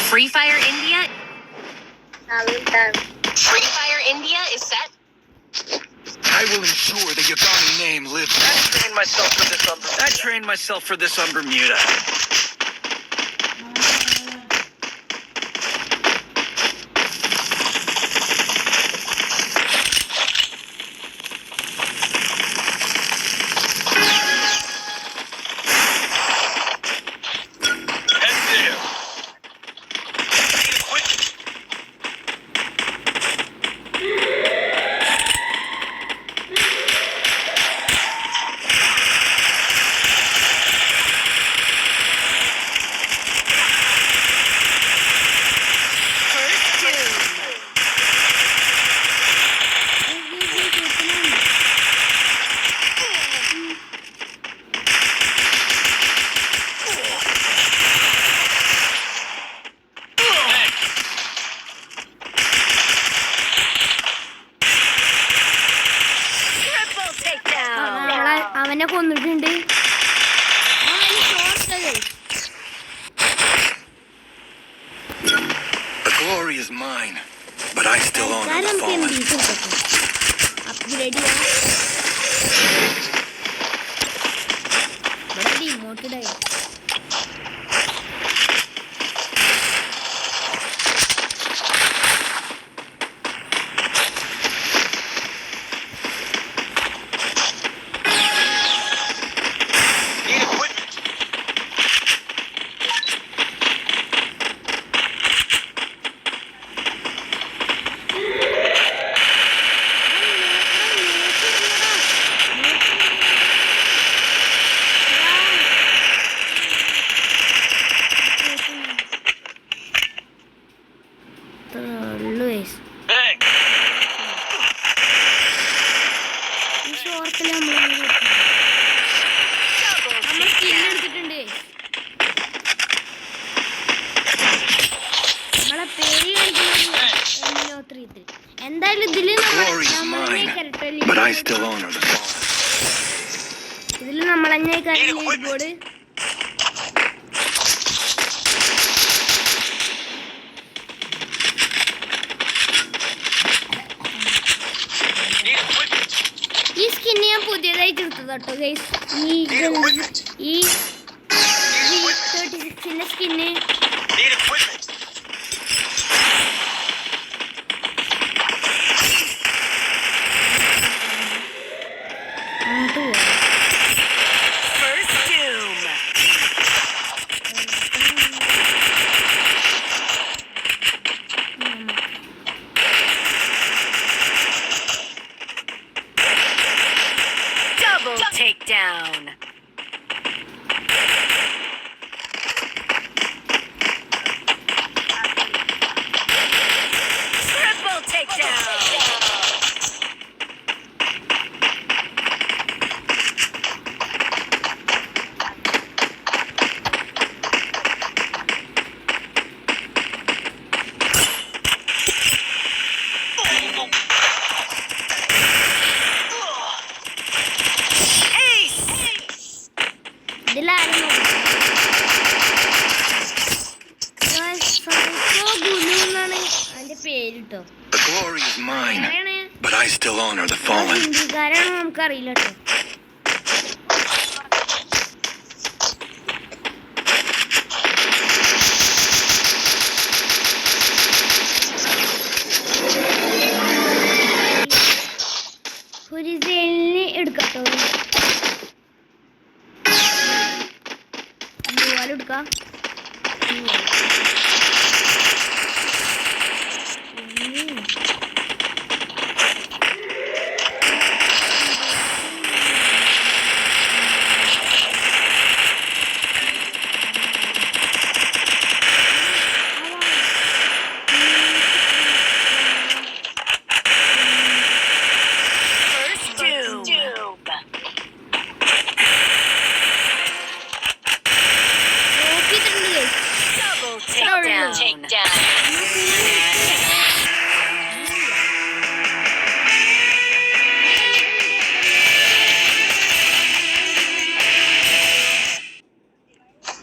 Free Fire India. Free Fire India is set. I will ensure the Yagami name lives. I trained myself for this on Bermuda. അവനെ കൊന്നിട്ടുണ്ട്. The glory is mine, but I still own the fallen. Upgrade ഡിമോട്ടഡായി. എന്തായാലും ഇതില് നമ്മളെന്നെ board ഈ skin ഞാൻ പുതിയതായിട്ട് എടുത്തത് കേട്ടോ ഗൈസ്. ഈ 36ന്റെ സ്കിന്ന് Takedown. Triple takedown. പേരിട്ടോ. The glory is mine, but I still honor the fallen. ഹിന്ദിക്കാരാണ് നമുക്കറിയില്ല കേട്ടോ. ഹുരിസേലിന് എടുക്കട്ടോ. എടുക്കാം കളിക്കുന്നു.